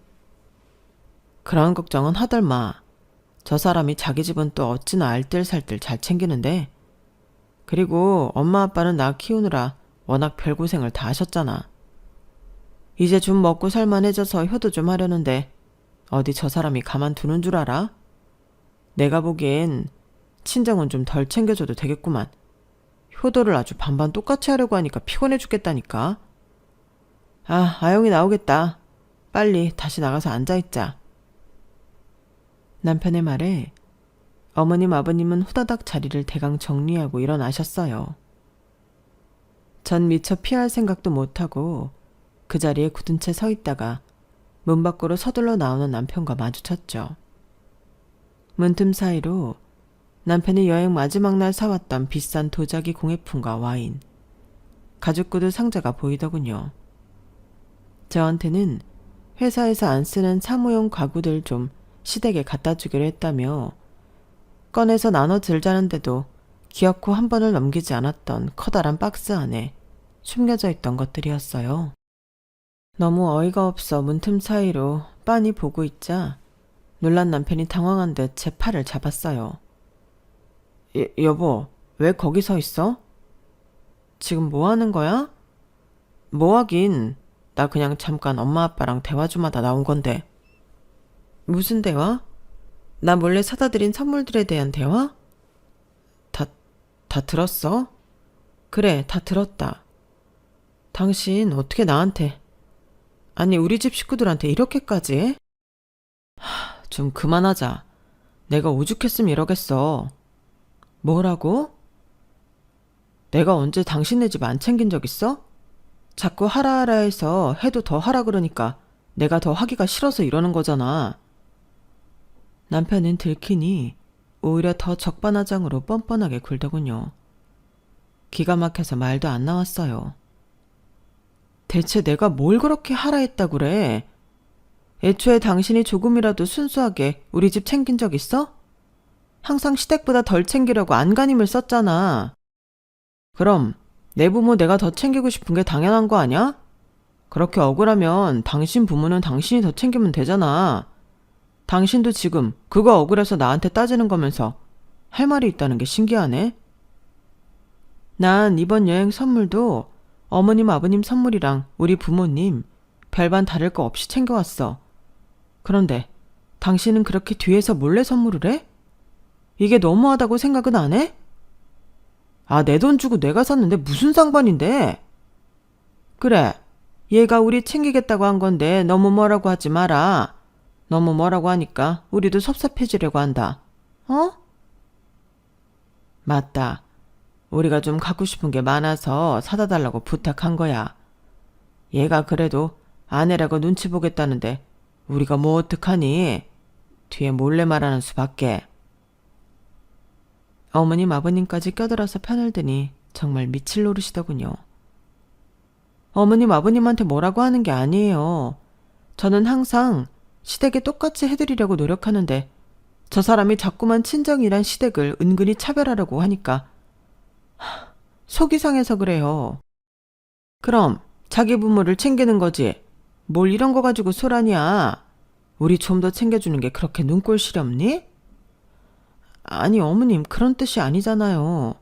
그런 걱정은 하덜마. 저 사람이 자기 집은 또 어찌나 알뜰살뜰 잘 챙기는데. 그리고 엄마 아빠는 나 키우느라 워낙 별고생을 다 하셨잖아. 이제 좀 먹고 살만해져서 효도 좀 하려는데 어디 저 사람이 가만두는 줄 알아? 내가 보기엔 친정은 좀 덜 챙겨줘도 되겠구만. 효도를 아주 반반 똑같이 하려고 하니까 피곤해 죽겠다니까. 아, 아영이 나오겠다. 빨리 다시 나가서 앉아있자. 남편의 말에 어머님 아버님은 후다닥 자리를 대강 정리하고 일어나셨어요. 전 미처 피할 생각도 못하고 그 자리에 굳은 채 서 있다가 문 밖으로 서둘러 나오는 남편과 마주쳤죠. 문틈 사이로 남편이 여행 마지막 날 사왔던 비싼 도자기 공예품과 와인, 가죽 구두 상자가 보이더군요. 저한테는 회사에서 안 쓰는 사무용 가구들 좀 시댁에 갖다 주기로 했다며 꺼내서 나눠 들자는데도 기어코 한 번을 넘기지 않았던 커다란 박스 안에 숨겨져 있던 것들이었어요. 너무 어이가 없어 문틈 사이로 빤히 보고 있자 놀란 남편이 당황한 듯 제 팔을 잡았어요. 여보, 왜 거기 서 있어? 지금 뭐 하는 거야? 뭐 하긴, 나 그냥 잠깐 엄마 아빠랑 대화 좀 하다 나온 건데. 무슨 대화? 나 몰래 사다 드린 선물들에 대한 대화? 다 들었어? 그래, 다 들었다. 당신 어떻게 나한테, 아니 우리 집 식구들한테 이렇게까지 해? 좀 그만하자. 내가 오죽했으면 이러겠어. 뭐라고? 내가 언제 당신네 집 안 챙긴 적 있어? 자꾸 하라 하라 해서 해도 더 하라 그러니까 내가 더 하기가 싫어서 이러는 거잖아. 남편은 들키니 오히려 더 적반하장으로 뻔뻔하게 굴더군요. 기가 막혀서 말도 안 나왔어요. 대체 내가 뭘 그렇게 하라 했다 그래? 애초에 당신이 조금이라도 순수하게 우리 집 챙긴 적 있어? 항상 시댁보다 덜 챙기려고 안간힘을 썼잖아. 그럼 내 부모 내가 더 챙기고 싶은 게 당연한 거 아니야? 그렇게 억울하면 당신 부모는 당신이 더 챙기면 되잖아. 당신도 지금 그거 억울해서 나한테 따지는 거면서 할 말이 있다는 게 신기하네. 난 이번 여행 선물도 어머님 아버님 선물이랑 우리 부모님 별반 다를 거 없이 챙겨왔어. 그런데 당신은 그렇게 뒤에서 몰래 선물을 해? 이게 너무하다고 생각은 안 해? 아, 내 돈 주고 내가 샀는데 무슨 상관인데? 그래, 얘가 우리 챙기겠다고 한 건데 너무 뭐라고 하지 마라. 너무 뭐라고 하니까 우리도 섭섭해지려고 한다. 어? 맞다. 우리가 좀 갖고 싶은 게 많아서 사다 달라고 부탁한 거야. 얘가 그래도 아내라고 눈치 보겠다는데 우리가 뭐 어떡하니? 뒤에 몰래 말하는 수밖에. 어머님 아버님까지 껴들어서 편을 드니 정말 미칠 노릇이더군요. 어머님 아버님한테 뭐라고 하는 게 아니에요. 저는 항상 시댁에 똑같이 해드리려고 노력하는데 저 사람이 자꾸만 친정이란 시댁을 은근히 차별하려고 하니까 속이 상해서 그래요. 그럼 자기 부모를 챙기는 거지. 뭘 이런 거 가지고 소란이야. 우리 좀 더 챙겨주는 게 그렇게 눈꼴 시렵니? 아니 어머님 그런 뜻이 아니잖아요.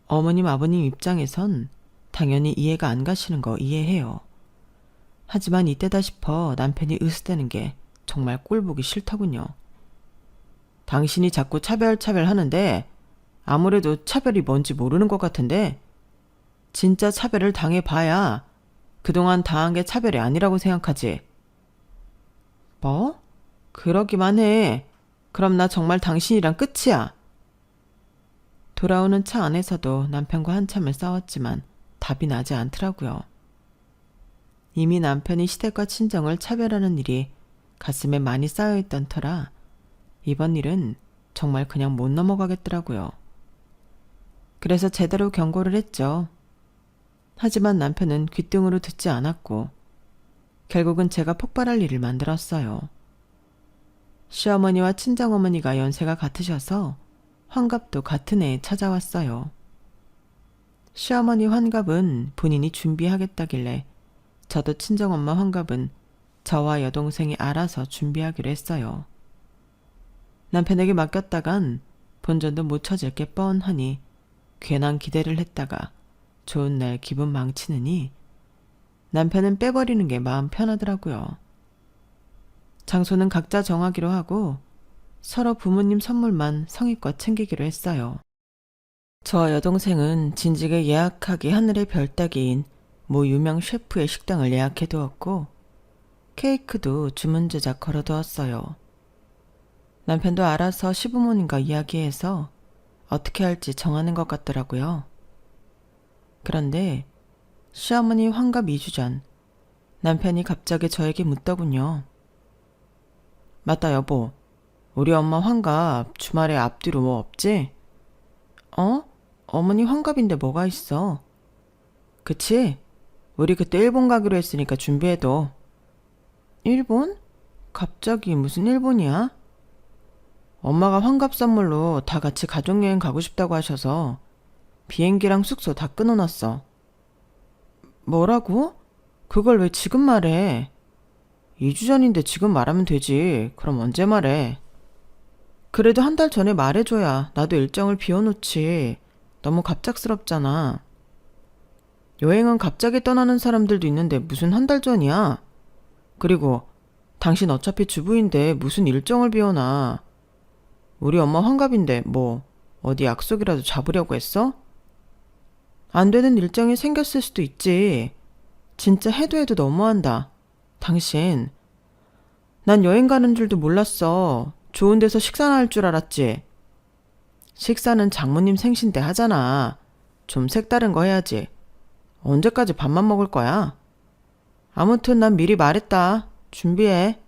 어머님 아버님 입장에선 당연히 이해가 안 가시는 거 이해해요. 하지만 이때다 싶어 남편이 으스대는 게 정말 꼴보기 싫더군요. 당신이 자꾸 차별 하는데 아무래도 차별이 뭔지 모르는 것 같은데 진짜 차별을 당해봐야 그동안 당한 게 차별이 아니라고 생각하지. 뭐? 그러기만 해. 그럼 나 정말 당신이랑 끝이야. 돌아오는 차 안에서도 남편과 한참을 싸웠지만 답이 나지 않더라고요. 이미 남편이 시댁과 친정을 차별하는 일이 가슴에 많이 쌓여있던 터라 이번 일은 정말 그냥 못 넘어가겠더라고요. 그래서 제대로 경고를 했죠. 하지만 남편은 귓등으로 듣지 않았고 결국은 제가 폭발할 일을 만들었어요. 시어머니와 친정어머니가 연세가 같으셔서 환갑도 같은 해에 찾아왔어요. 시어머니 환갑은 본인이 준비하겠다길래 저도 친정엄마 환갑은 저와 여동생이 알아서 준비하기로 했어요. 남편에게 맡겼다간 본전도 못 찾을 게 뻔하니 괜한 기대를 했다가 좋은 날 기분 망치느니 남편은 빼버리는 게 마음 편하더라고요. 장소는 각자 정하기로 하고 서로 부모님 선물만 성의껏 챙기기로 했어요. 저와 여동생은 진즉에 예약하기 하늘의 별 따기인 모 유명 셰프의 식당을 예약해두었고 케이크도 주문 제작 걸어두었어요. 남편도 알아서 시부모님과 이야기해서 어떻게 할지 정하는 것 같더라고요. 그런데 시어머니 환갑 2주 전 남편이 갑자기 저에게 묻더군요. 맞다 여보, 우리 엄마 환갑 주말에 앞뒤로 뭐 없지? 어머니 환갑인데 뭐가 있어? 그치? 우리 그때 일본 가기로 했으니까 준비해둬. 일본? 갑자기 무슨 일본이야? 엄마가 환갑 선물로 다 같이 가족여행 가고 싶다고 하셔서 비행기랑 숙소 다 끊어놨어. 뭐라고? 그걸 왜 지금 말해? 2주 전인데 지금 말하면 되지. 그럼 언제 말해? 그래도 한 달 전에 말해줘야 나도 일정을 비워놓지. 너무 갑작스럽잖아. 여행은 갑자기 떠나는 사람들도 있는데 무슨 한 달 전이야? 그리고 당신 어차피 주부인데 무슨 일정을 비워놔. 우리 엄마 환갑인데 뭐 어디 약속이라도 잡으려고 했어? 안 되는 일정이 생겼을 수도 있지. 진짜 해도 너무한다. 당신. 난 여행 가는 줄도 몰랐어. 좋은 데서 식사나 할 줄 알았지. 식사는 장모님 생신 때 하잖아. 좀 색다른 거 해야지. 언제까지 밥만 먹을 거야? 아무튼 난 미리 말했다. 준비해.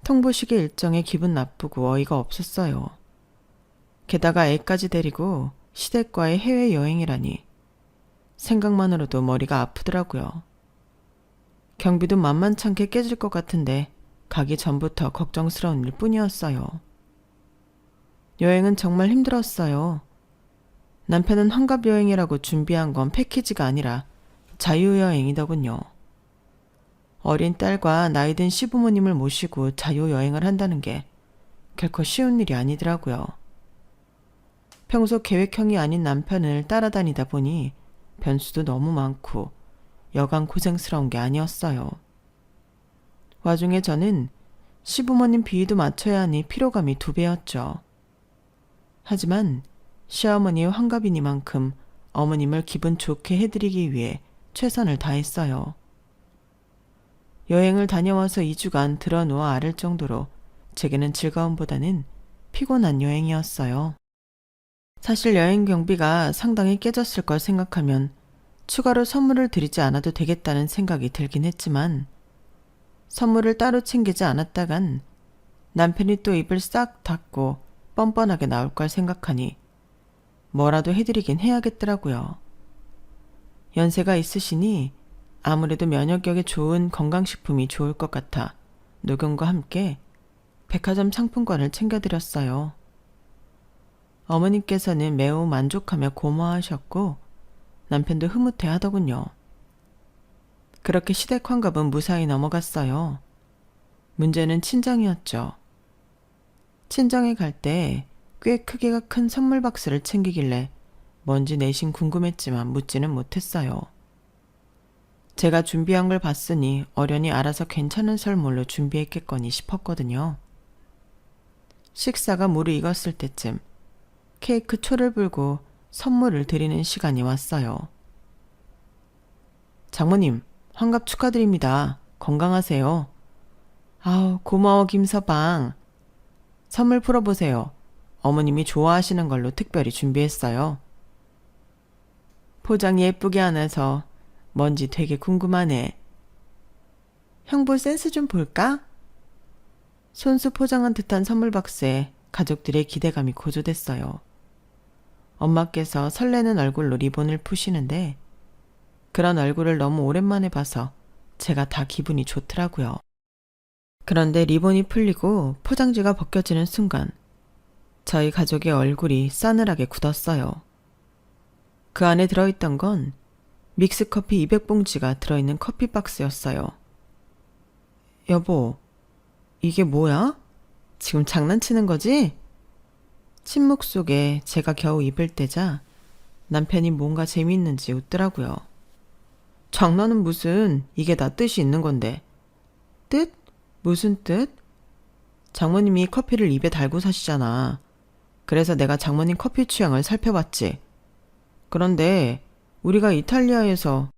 통보식의 일정에 기분 나쁘고 어이가 없었어요. 게다가 애까지 데리고 시댁과의 해외여행이라니 생각만으로도 머리가 아프더라고요. 경비도 만만찮게 깨질 것 같은데 가기 전부터 걱정스러운 일 뿐이었어요. 여행은 정말 힘들었어요. 남편은 환갑여행이라고 준비한 건 패키지가 아니라 자유여행이더군요. 어린 딸과 나이든 시부모님을 모시고 자유여행을 한다는 게 결코 쉬운 일이 아니더라고요. 평소 계획형이 아닌 남편을 따라다니다 보니 변수도 너무 많고 여간 고생스러운 게 아니었어요. 와중에 저는 시부모님 비위도 맞춰야 하니 피로감이 2배였죠. 하지만 시어머니의 환갑이니만큼 어머님을 기분 좋게 해드리기 위해 최선을 다했어요. 여행을 다녀와서 2주간 드러누워 앓을 정도로 제게는 즐거움보다는 피곤한 여행이었어요. 사실 여행 경비가 상당히 깨졌을 걸 생각하면 추가로 선물을 드리지 않아도 되겠다는 생각이 들긴 했지만 선물을 따로 챙기지 않았다간 남편이 또 입을 싹 닫고 뻔뻔하게 나올 걸 생각하니 뭐라도 해드리긴 해야겠더라고요. 연세가 있으시니 아무래도 면역력에 좋은 건강식품이 좋을 것 같아 녹용과 함께 백화점 상품권을 챙겨드렸어요. 어머님께서는 매우 만족하며 고마워하셨고 남편도 흐뭇해 하더군요. 그렇게 시댁 환갑은 무사히 넘어갔어요. 문제는 친정이었죠. 친정에 갈 때 꽤 크기가 큰 선물 박스를 챙기길래 뭔지 내심 궁금했지만 묻지는 못했어요. 제가 준비한 걸 봤으니 어련히 알아서 괜찮은 선물로 준비했겠거니 싶었거든요. 식사가 무르익었을 때쯤 케이크 초를 불고 선물을 드리는 시간이 왔어요. 장모님, 환갑 축하드립니다. 건강하세요. 아우, 고마워 김서방. 선물 풀어보세요. 어머님이 좋아하시는 걸로 특별히 준비했어요. 포장 예쁘게 안 해서 뭔지 되게 궁금하네. 형부 센스 좀 볼까? 손수 포장한 듯한 선물 박스에 가족들의 기대감이 고조됐어요. 엄마께서 설레는 얼굴로 리본을 푸시는데 그런 얼굴을 너무 오랜만에 봐서 제가 다 기분이 좋더라고요. 그런데 리본이 풀리고 포장지가 벗겨지는 순간 저희 가족의 얼굴이 싸늘하게 굳었어요. 그 안에 들어있던 건 믹스커피 200봉지가 들어있는 커피 박스였어요. 여보, 이게 뭐야? 지금 장난치는 거지? 침묵 속에 제가 겨우 입을 떼자 남편이 뭔가 재미있는지 웃더라고요. 장난은 무슨, 이게 다 뜻이 있는 건데. 뜻? 무슨 뜻? 장모님이 커피를 입에 달고 사시잖아. 그래서 내가 장모님 커피 취향을 살펴봤지. 그런데 우리가 이탈리아에서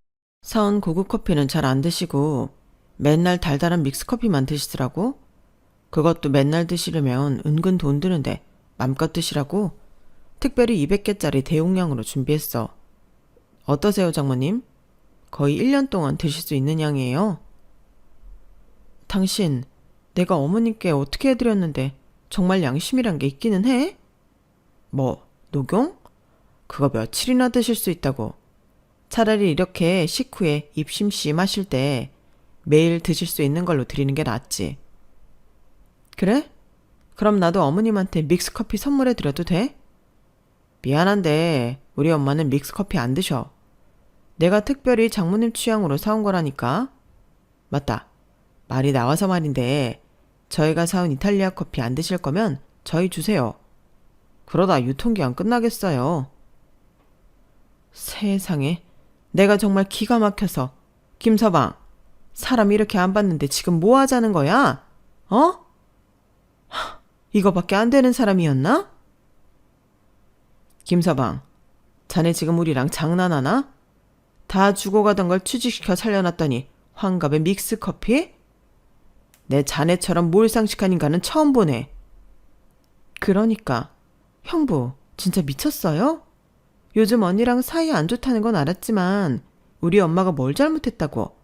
사온 고급 커피는 잘 안 드시고 맨날 달달한 믹스커피만 드시더라고. 그것도 맨날 드시려면 은근 돈 드는데 맘껏 드시라고 특별히 200개짜리 대용량으로 준비했어. 어떠세요, 장모님? 거의 1년 동안 드실 수 있는 양이에요. 당신, 내가 어머님께 어떻게 해드렸는데 정말 양심이란 게 있기는 해? 뭐, 녹용? 그거 며칠이나 드실 수 있다고. 차라리 이렇게 식후에 입심심 하실 때 매일 드실 수 있는 걸로 드리는 게 낫지. 그래? 그럼 나도 어머님한테 믹스커피 선물해 드려도 돼? 미안한데 우리 엄마는 믹스커피 안 드셔. 내가 특별히 장모님 취향으로 사온 거라니까. 맞다. 말이 나와서 말인데 저희가 사온 이탈리아 커피 안 드실 거면 저희 주세요. 그러다 유통기한 끝나겠어요. 세상에, 내가 정말 기가 막혀서. 김서방, 사람 이렇게 안 봤는데 지금 뭐 하자는 거야? 어? 이거밖에 안 되는 사람이었나? 김서방, 자네 지금 우리랑 장난하나? 다 죽어가던 걸 취직시켜 살려놨더니 환갑에 믹스커피? 내 자네처럼 몰상식한 인간은 처음 보네. 그러니까 형부 진짜 미쳤어요? 요즘 언니랑 사이 안 좋다는 건 알았지만 우리 엄마가 뭘 잘못했다고.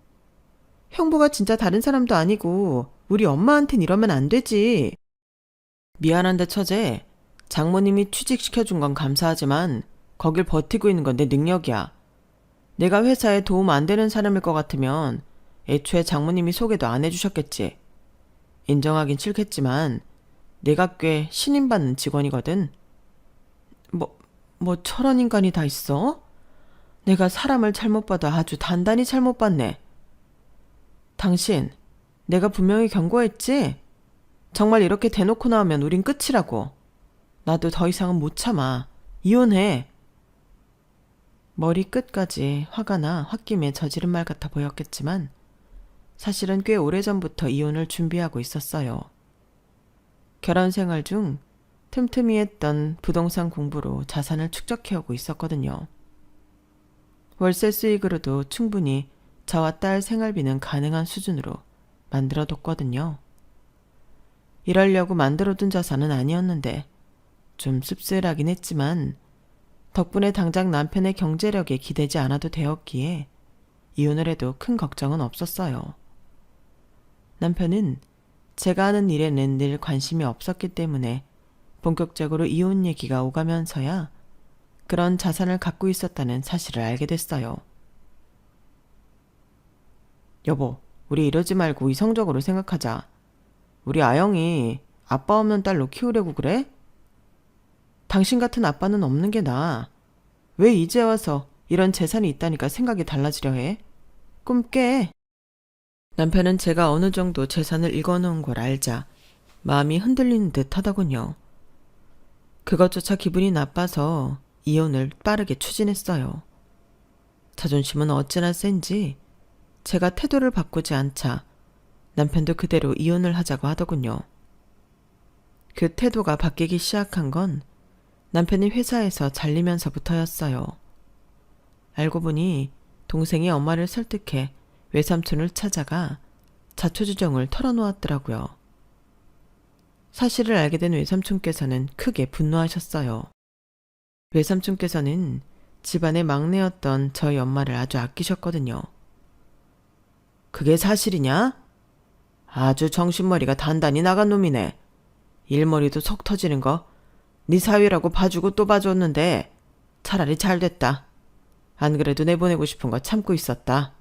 형부가 진짜 다른 사람도 아니고 우리 엄마한텐 이러면 안 되지. 미안한데 처제, 장모님이 취직시켜준 건 감사하지만 거길 버티고 있는 건 내 능력이야. 내가 회사에 도움 안 되는 사람일 것 같으면 애초에 장모님이 소개도 안 해주셨겠지. 인정하긴 싫겠지만 내가 꽤 신임받는 직원이거든. 뭐 저런 인간이 다 있어? 내가 사람을 잘못 봐도 아주 단단히 잘못 봤네. 당신, 내가 분명히 경고했지? 정말 이렇게 대놓고 나오면 우린 끝이라고. 나도 더 이상은 못 참아. 이혼해. 머리 끝까지 화가 나 홧김에 저지른 말 같아 보였겠지만 사실은 꽤 오래전부터 이혼을 준비하고 있었어요. 결혼 생활 중 틈틈이 했던 부동산 공부로 자산을 축적해오고 있었거든요. 월세 수익으로도 충분히 저와 딸 생활비는 가능한 수준으로 만들어뒀거든요. 이러려고 만들어둔 자산은 아니었는데 좀 씁쓸하긴 했지만 덕분에 당장 남편의 경제력에 기대지 않아도 되었기에 이혼을 해도 큰 걱정은 없었어요. 남편은 제가 하는 일에는 늘 관심이 없었기 때문에 본격적으로 이혼 얘기가 오가면서야 그런 자산을 갖고 있었다는 사실을 알게 됐어요. 여보, 우리 이러지 말고 이성적으로 생각하자. 우리 아영이 아빠 없는 딸로 키우려고 그래? 당신 같은 아빠는 없는 게 나아. 왜 이제 와서 이런 재산이 있다니까 생각이 달라지려 해? 꿈 깨. 남편은 제가 어느 정도 재산을 읽어놓은 걸 알자 마음이 흔들리는 듯 하더군요. 그것조차 기분이 나빠서 이혼을 빠르게 추진했어요. 자존심은 어찌나 센지 제가 태도를 바꾸지 않자 남편도 그대로 이혼을 하자고 하더군요. 그 태도가 바뀌기 시작한 건 남편이 회사에서 잘리면서부터였어요. 알고 보니 동생이 엄마를 설득해 외삼촌을 찾아가 자초지종을 털어놓았더라고요. 사실을 알게 된 외삼촌께서는 크게 분노하셨어요. 외삼촌께서는 집안의 막내였던 저희 엄마를 아주 아끼셨거든요. 그게 사실이냐? 아주 정신머리가 단단히 나간 놈이네. 일머리도 속 터지는 거 네 사위라고 봐주고 또 봐줬는데 차라리 잘됐다. 안 그래도 내보내고 싶은 거 참고 있었다.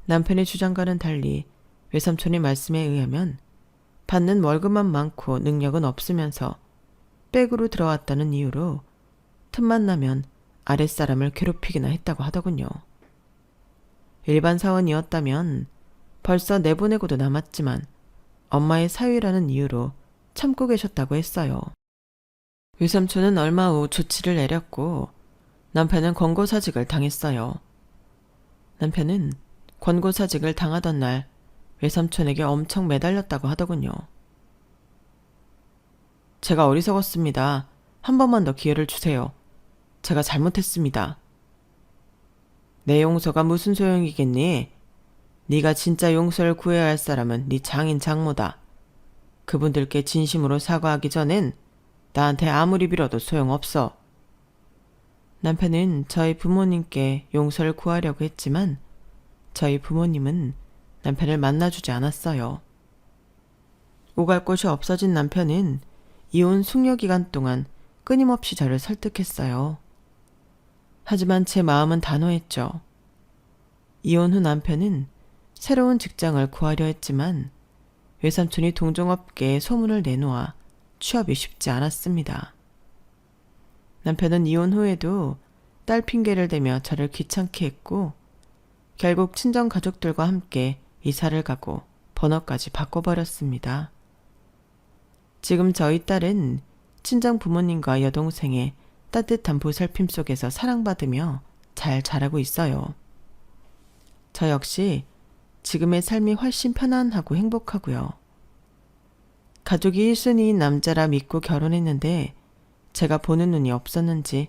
남편의 주장과는 달리 외삼촌의 말씀에 의하면 받는 월급만 많고 능력은 없으면서 백으로 들어왔다는 이유로 틈만 나면 아랫사람을 괴롭히기나 했다고 하더군요. 일반 사원이었다면 벌써 내보내고도 남았지만 엄마의 사위라는 이유로 참고 계셨다고 했어요. 외삼촌은 얼마 후 조치를 내렸고 남편은 권고사직을 당했어요. 남편은 권고사직을 당하던 날 외삼촌에게 엄청 매달렸다고 하더군요. 제가 어리석었습니다. 한 번만 더 기회를 주세요. 제가 잘못했습니다. 내 용서가 무슨 소용이겠니? 네가 진짜 용서를 구해야 할 사람은 네 장인 장모다. 그분들께 진심으로 사과하기 전엔 나한테 아무리 빌어도 소용없어. 남편은 저희 부모님께 용서를 구하려고 했지만 저희 부모님은 남편을 만나주지 않았어요. 오갈 곳이 없어진 남편은 이혼 숙려 기간 동안 끊임없이 저를 설득했어요. 하지만 제 마음은 단호했죠. 이혼 후 남편은 새로운 직장을 구하려 했지만 외삼촌이 동종업계에 소문을 내놓아 취업이 쉽지 않았습니다. 남편은 이혼 후에도 딸 핑계를 대며 저를 귀찮게 했고 결국 친정 가족들과 함께 이사를 가고 번호까지 바꿔버렸습니다. 지금 저희 딸은 친정 부모님과 여동생의 따뜻한 보살핌 속에서 사랑받으며 잘 자라고 있어요. 저 역시 지금의 삶이 훨씬 편안하고 행복하고요. 가족이 1순위인 남자라 믿고 결혼했는데 제가 보는 눈이 없었는지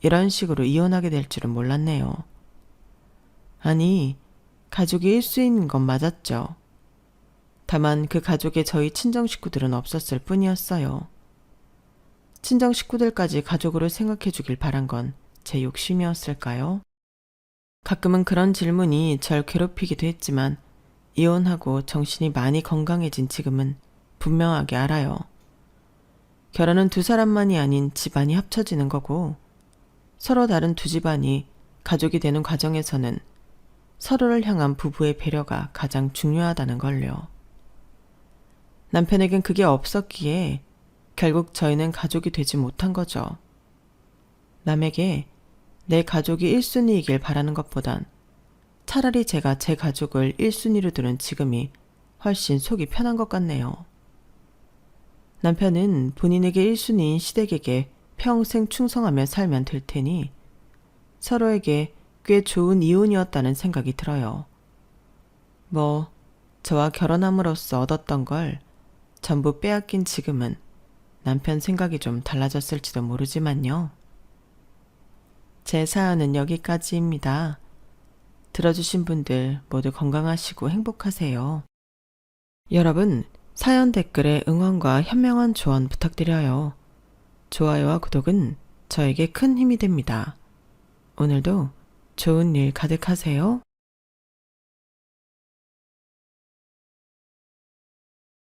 이런 식으로 이혼하게 될 줄은 몰랐네요. 아니, 가족이 1순위인 건 맞았죠. 다만 그 가족에 저희 친정 식구들은 없었을 뿐이었어요. 친정 식구들까지 가족으로 생각해 주길 바란 건 제 욕심이었을까요? 가끔은 그런 질문이 절 괴롭히기도 했지만 이혼하고 정신이 많이 건강해진 지금은 분명하게 알아요. 결혼은 두 사람만이 아닌 집안이 합쳐지는 거고 서로 다른 두 집안이 가족이 되는 과정에서는 서로를 향한 부부의 배려가 가장 중요하다는 걸요. 남편에겐 그게 없었기에 결국 저희는 가족이 되지 못한 거죠. 남에게 내 가족이 1순위이길 바라는 것보단 차라리 제가 제 가족을 1순위로 두는 지금이 훨씬 속이 편한 것 같네요. 남편은 본인에게 1순위인 시댁에게 평생 충성하며 살면 될 테니 서로에게 꽤 좋은 이혼이었다는 생각이 들어요. 뭐 저와 결혼함으로써 얻었던 걸 전부 빼앗긴 지금은 남편 생각이 좀 달라졌을지도 모르지만요. 제 사연은 여기까지입니다. 들어주신 분들 모두 건강하시고 행복하세요. 여러분, 사연 댓글에 응원과 현명한 조언 부탁드려요. 좋아요와 구독은 저에게 큰 힘이 됩니다. 오늘도 좋은 일 가득하세요.